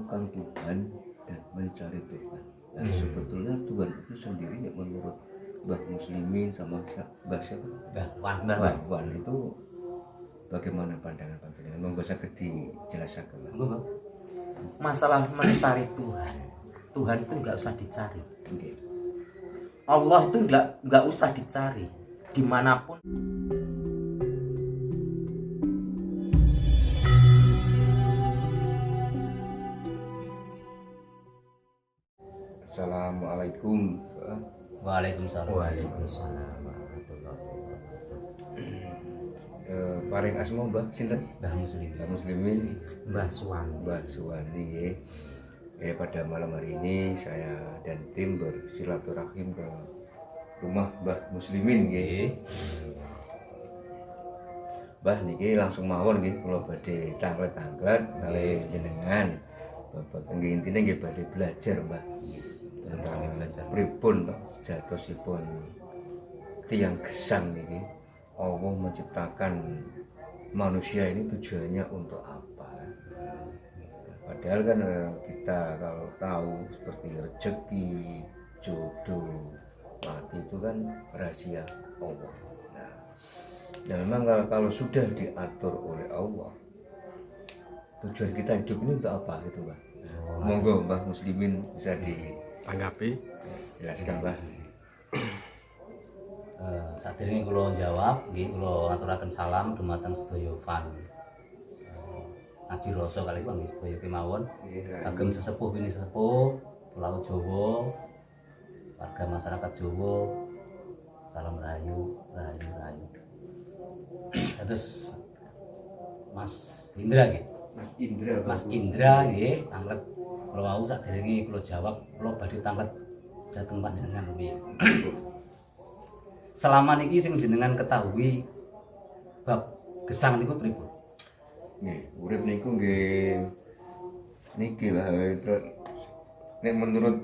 menemukan Tuhan dan mencari Tuhan. Nah, sebetulnya Tuhan itu sendiri ya menurut Mbah Muslimin sama Mbah siapa? Mbah Wan itu bagaimana pandangan panjenengan? Monggo saged dijelaskan. Monggo, Bang. Masalah mencari Tuhan, Tuhan itu nggak usah dicari. Okay. Allah itu nggak usah dicari dimanapun. Assalamualaikum. Waalaikumsalam. Paring asma Mbah sinten? Mbah Muslimin. Mbah Muslimin. Mbah Suwandi. Mbah Suwandi. Pada malam hari ini saya dan tim bersilaturahim ke rumah Mbah Muslimin nggih. Mbah niki langsung mawon nggih kula badhe tanglet-tanglet kalih jenengan. Bapak nggih intine nggih badhe belajar Mbah. Tentang pripun jatosipun tiyang gesang niki. Allah menciptakan manusia ini tujuannya untuk apa? Padahal kan kita kalau tahu seperti rezeki, jodoh, mati itu kan rahasia Allah. Nah memang kalau sudah diatur oleh Allah, tujuan kita hidup ini untuk apa gitu Mbah? Monggo Mbah Muslimin bisa ditanggapi, jelaskan Mbah. Saderenge kula jawab, nggih kula aturaken salam dumateng sedaya fan Ngaji Rasa kali Bang sedaya kemawon. Ageng sesepuh bini sesepuh Pulau Jawa, warga masyarakat Jawa, salam rahayu. Terus Mas Indra nggih. Mas Indra nggih tanglet kula wau saderenge kula jawab kula badhe tanglet dhateng panjenengan rumiyin. Selama niki sing jenengan ketahui bab gesang niku pripun? Nggih, urip niku nggih niki lah nek menurut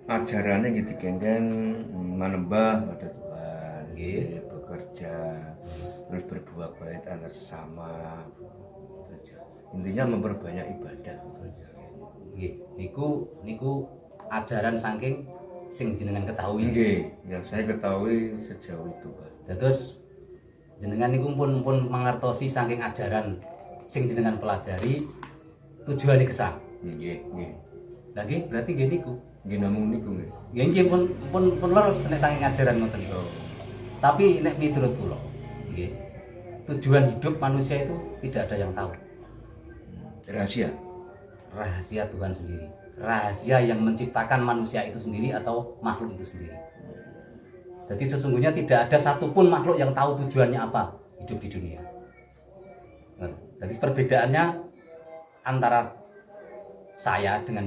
ajarannya nggih digengken manembah pada Tuhan, nggih bekerja, terus berbuat baik antar sesama. Intinya memperbanyak ibadah. Nggih, niku ajaran saking sing jenengan ketahui. Nggih, yang saya ketahui sejauh itu, Pak. Terus jenengan niku pun mangertosi saking ajaran sing jenengan pelajari tujuane gesang. Nggih. Lagi berarti nggih niku. Nggih namung niku nggih. Nggih pun leres nek saking ajaran ngoten niku. Tapi nek miturut kula, nggih. Tujuan hidup manusia itu tidak ada yang tahu. Rahasia Tuhan sendiri. Rahasia yang menciptakan manusia itu sendiri atau makhluk itu sendiri. Jadi sesungguhnya tidak ada satupun makhluk yang tahu tujuannya apa hidup di dunia. Nah, jadi perbedaannya antara saya dengan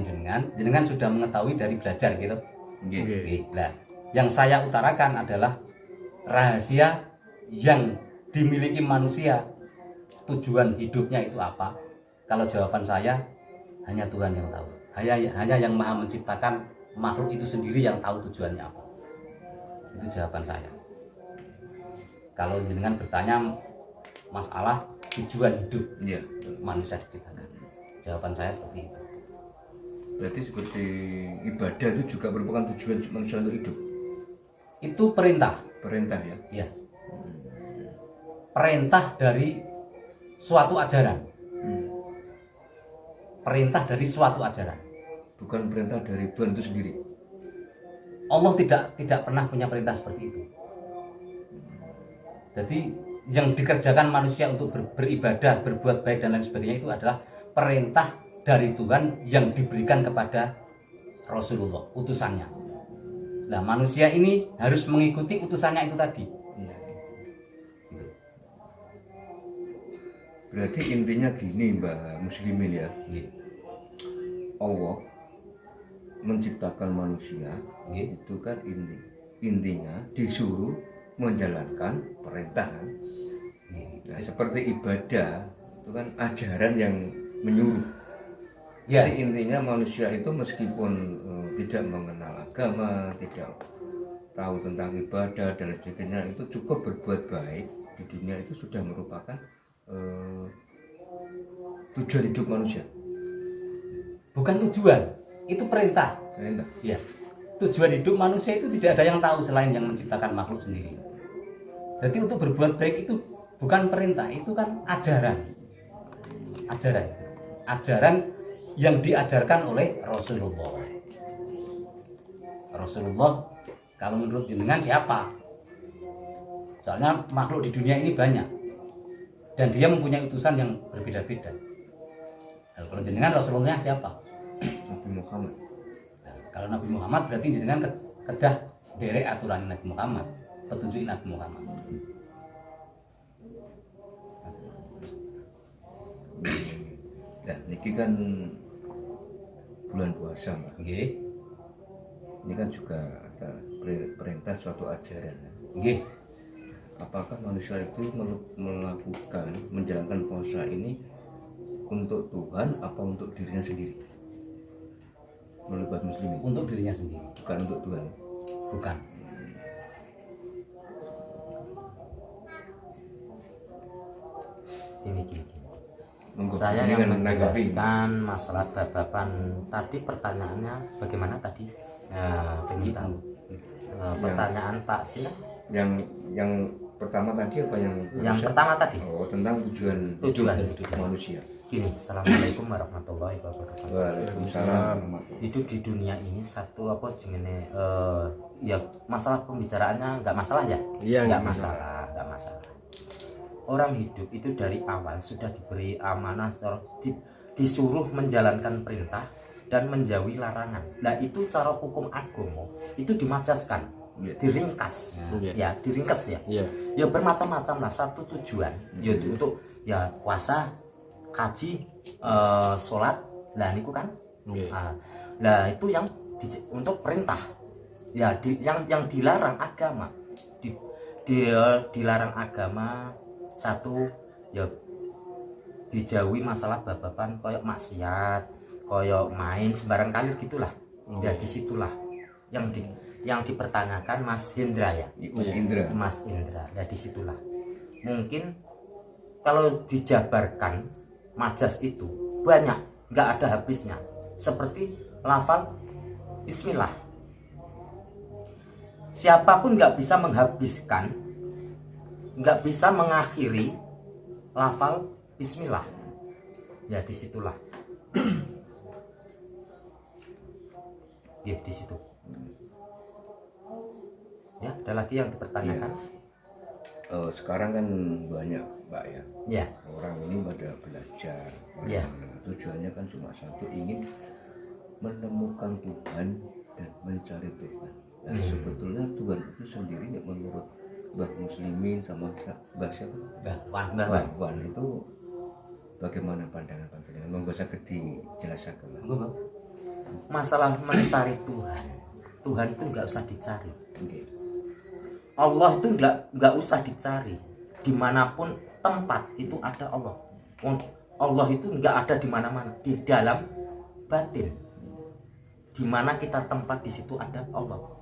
jenengan sudah mengetahui dari belajar gitu. Nah, yang saya utarakan adalah rahasia yang dimiliki manusia. Tujuan hidupnya itu apa? Kalau jawaban saya hanya Tuhan yang tahu. Hanya yang Maha menciptakan makhluk itu sendiri yang tahu tujuannya apa. Itu jawaban saya. Kalau jenengan bertanya masalah tujuan hidup manusia diciptakan, jawaban saya seperti itu. Berarti seperti ibadah itu juga merupakan tujuan manusia untuk hidup. Itu perintah Ya. Iya. Perintah dari suatu ajaran. Perintah dari suatu ajaran. Bukan perintah dari Tuhan itu sendiri. Allah tidak pernah punya perintah seperti itu. Jadi yang dikerjakan manusia untuk beribadah, berbuat baik dan lain sebagainya itu adalah perintah dari Tuhan yang diberikan kepada Rasulullah, utusannya. Nah, manusia ini harus mengikuti utusannya itu tadi. Berarti intinya gini Mbak Muslimin ya. Allah menciptakan manusia itu kan intinya disuruh menjalankan perintah. Nah, seperti ibadah itu kan ajaran yang menyuruh. Jadi intinya manusia itu meskipun tidak mengenal agama, tidak tahu tentang ibadah dan sebagainya, itu cukup berbuat baik di dunia itu sudah merupakan tujuan hidup manusia. bukan tujuan, itu perintah. Perintah. Ya, tujuan hidup manusia itu tidak ada yang tahu selain yang menciptakan makhluk sendiri. Jadi untuk berbuat baik itu bukan perintah, itu kan ajaran. Ajaran yang diajarkan oleh Rasulullah. Rasulullah kalau menurut jenengan siapa? Soalnya makhluk di dunia ini banyak dan dia mempunyai utusan yang berbeda-beda. Nah, kalau jenengan Rasulullah siapa? Nabi Muhammad. Nah, kalau Nabi Muhammad berarti jenengan kedah derek aturan Nabi Muhammad, petunjuk Nabi Muhammad. Nah, ini kan bulan puasa, Mbak. Nggih. Ini kan juga ada perintah suatu ajaran. Nggih. Apakah manusia itu melakukan menjalankan puasa ini untuk Tuhan apa untuk dirinya sendiri? Menurut umat muslimin. Untuk dirinya sendiri, Bukan untuk Tuhan. bukan. Gini. Monggo, Saya ini yang kan menanggapi. menjelaskan masalah babakan tadi pertanyaannya bagaimana tadi? Pengen tahu. Pertanyaan Pak Sina. Yang pertama tadi apa yang Pertama tadi. Oh, tentang tujuan hidup manusia. Gini, assalamualaikum warahmatullahi wabarakatuh. Waalaikumsalam. Hidup di dunia ini satu apa jenenge ya masalah pembicaraannya nggak masalah ya? Iya, nggak nggak masalah. Orang hidup itu dari awal sudah diberi amanah, disuruh menjalankan perintah dan menjauhi larangan. Nah itu cara hukum agama itu dimajaskan, diringkas, ya diringkas ya. Ya bermacam-macam lah. Satu tujuan, yaitu untuk ya puasa, haji, sholat. Nah niku kan. Nah itu yang untuk perintah. Ya yang dilarang agama, dilarang agama. Satu ya dijauhi masalah babakan koyok maksiat, koyok main sembarang kali gitulah. Ya disitulah yang dipertanyakan Mas Hendra ya. Mas Indra. Ya disitulah. Mungkin kalau dijabarkan majas itu banyak, nggak ada habisnya. Seperti lafal Bismillah. Siapapun nggak bisa menghabiskan, nggak bisa mengakhiri lafal Bismillah. Ya disitulah. Ya disitu. Ya ada lagi yang dipertanyakan. Sekarang kan banyak, Mbak ya. Ya. Orang ini pada belajar. Ya. Tujuannya kan cuma satu, ingin menemukan Tuhan dan mencari Tuhan. Nah, sebetulnya Tuhan itu sendiri menurut Mbah Muslimin sama Mbah siapa? Mbah Wan itu bagaimana pandangan panjenengan? Monggo saged dijelaskan. Masalah mencari Tuhan itu nggak usah dicari. Allah itu nggak usah dicari. Dimanapun tempat itu ada Allah. Allah itu nggak ada di mana-mana, di dalam batin. Dimana kita tempat di situ ada Allah.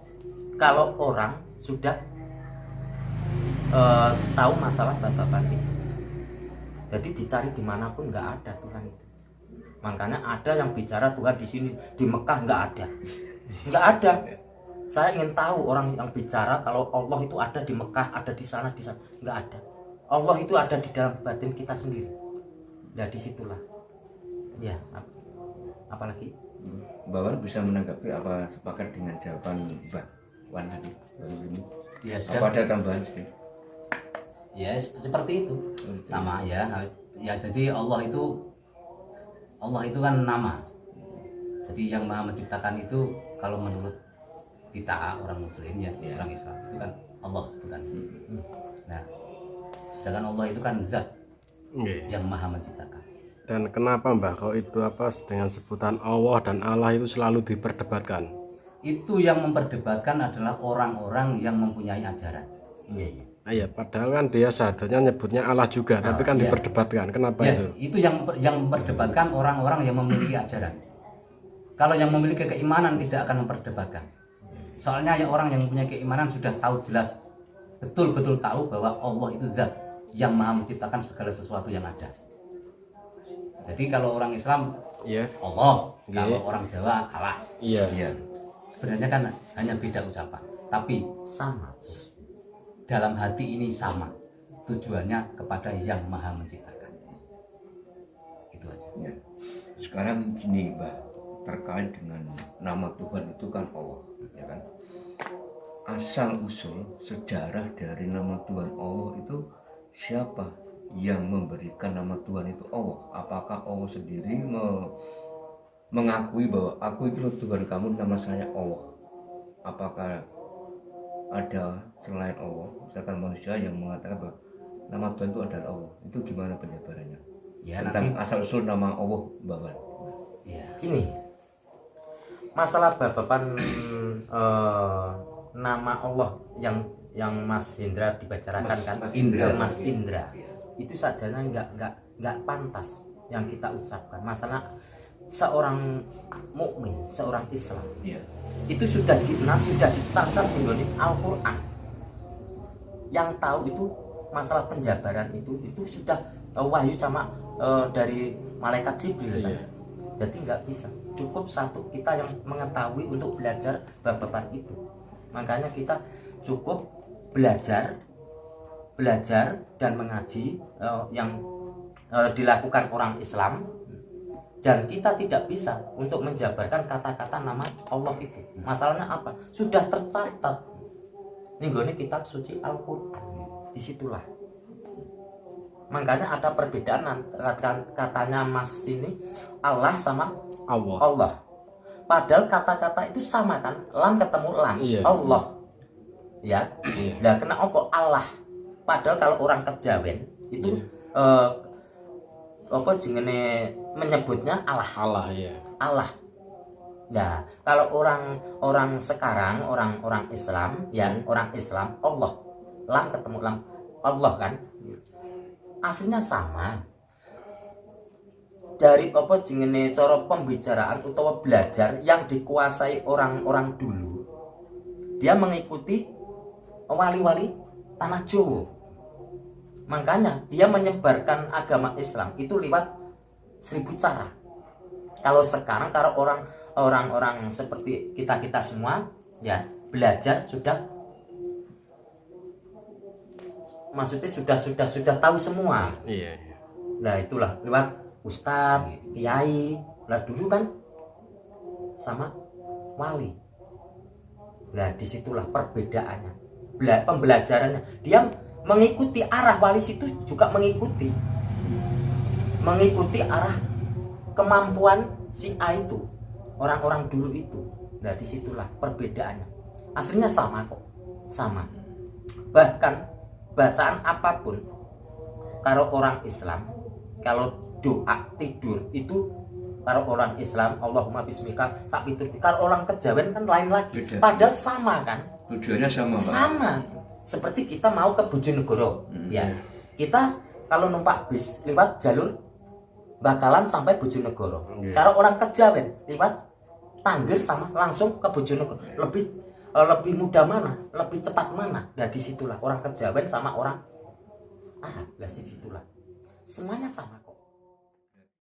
Kalau orang sudah tahu masalah babakan itu, jadi dicari dimanapun nggak ada Tuhan itu. Makanya ada yang bicara Tuhan di sini, di Mekah nggak ada. Saya ingin tahu orang yang bicara kalau Allah itu ada di Mekah, ada di sana, nggak ada. Allah itu ada di dalam batin kita sendiri. Ya disitulah. Ya, apalagi Mbak Wan bisa menanggapi apa sepakat dengan jawaban Mbak Wan tadi? Ya Apa ada tambahan sedikit? Ya seperti itu. Sama ya. Ya jadi Allah itu kan nama. Jadi yang Maha menciptakan itu kalau menurut kita orang Muslim ya, orang Islam itu kan Allah bukan. Nah, sedangkan Allah itu kan zat yang Maha menciptakan. Dan kenapa Mbah kok itu dengan sebutan Allah dan Allah itu selalu diperdebatkan? Itu yang memperdebatkan adalah orang-orang yang mempunyai ajaran. Iya, padahal kan dia sahadatnya nyebutnya Allah juga, tapi kan diperdebatkan. Kenapa ya, itu? Itu yang memperdebatkan orang-orang yang memiliki ajaran. Kalau yang memiliki keimanan tidak akan memperdebatkan. Soalnya orang yang punya keimanan sudah tahu jelas, betul-betul tahu bahwa Allah itu zat yang Maha menciptakan segala sesuatu yang ada. Jadi kalau orang Islam Iya. Allah. Iya. Kalau orang Jawa Allah. Iya. Iya. Sebenarnya kan hanya beda ucapan, tapi Sama. dalam hati ini sama. Tujuannya kepada yang Maha Menciptakan. Itu aja. Ya. Sekarang gini Mbak, terkait dengan nama Tuhan itu kan Allah, ya kan? Asal usul sejarah dari nama Tuhan Allah itu siapa yang memberikan nama Tuhan itu Allah? Apakah Allah sendiri mengakui bahwa aku itu loh Tuhan kamu, nama saya Allah? Apakah ada selain Allah, misalkan manusia yang mengatakan bahwa nama Tuhan itu adalah Allah? Itu gimana penjabarannya? Ya, Tentang nanti asal usul nama Allah, Mbak Wan. ya. Gini, masalah babakan nama Allah yang Mas Indra dibicarakan kan, Mas Indra. Mas Indra, itu sajanya nggak pantas yang kita ucapkan. Masalah seorang mukmin, seorang Islam, Iya. itu sudah dicatat di Al-Quran. Yang tahu itu masalah penjabaran itu sudah wahyu sama dari malaikat Jibril kan? Iya. Jadi nggak bisa, cukup satu kita yang mengetahui untuk belajar bab-baban itu. Makanya kita cukup belajar dan mengaji yang dilakukan orang Islam, dan kita tidak bisa untuk menjabarkan kata-kata nama Allah itu. Masalahnya apa? Sudah tercatat nih kitab suci Al-Quran, disitulah. Makanya ada perbedaan katanya Mas ini Allah sama Allah. Allah. Padahal kata-kata itu sama kan, lam ketemu lam, Iya. Allah. Ya. Iya. Nah, kenapa Allah? Padahal kalau orang kejawen itu apa jenenge menyebutnya Allah. Allah ya. Allah. Nah, kalau orang sekarang orang Islam ya, orang Islam Allah. Lam ketemu lam Allah kan? Aslinya sama. Dari apa jenenge cara pembicaraan utawa belajar yang dikuasai orang-orang dulu, dia mengikuti wali-wali tanah Jawa. Makanya dia menyebarkan agama Islam itu lewat 1000 cara. Kalau sekarang kalau orang-orang seperti kita semua ya belajar sudah, maksudnya sudah tahu semua. Iya. Nah itulah lewat ustadz, kiai. Lah dulu kan sama wali. Nah disitulah perbedaannya, pembelajarannya. Dia mengikuti arah wali situ juga mengikuti arah kemampuan si A itu, orang-orang dulu itu. Nah disitulah perbedaannya. Aslinya sama kok, sama. Bahkan bacaan apapun, kalau orang Islam, kalau doa tidur itu, kalau orang Islam Allahumma bismika sak pitur. Kalau orang kejawen kan lain lagi. Beda. Padahal sama kan? Tujuannya sama, Pak. Sama. Seperti kita mau ke Bojonegoro, ya. Kita kalau numpak bis lewat jalur Bakalan sampai Bojonegoro. Kalau orang kejawen lewat Tangger sama langsung ke Bojonegoro. Lebih mudah mana? Lebih cepat mana? Nah disitulah orang kejawen sama orang Arab. Nah disitulah semuanya sama.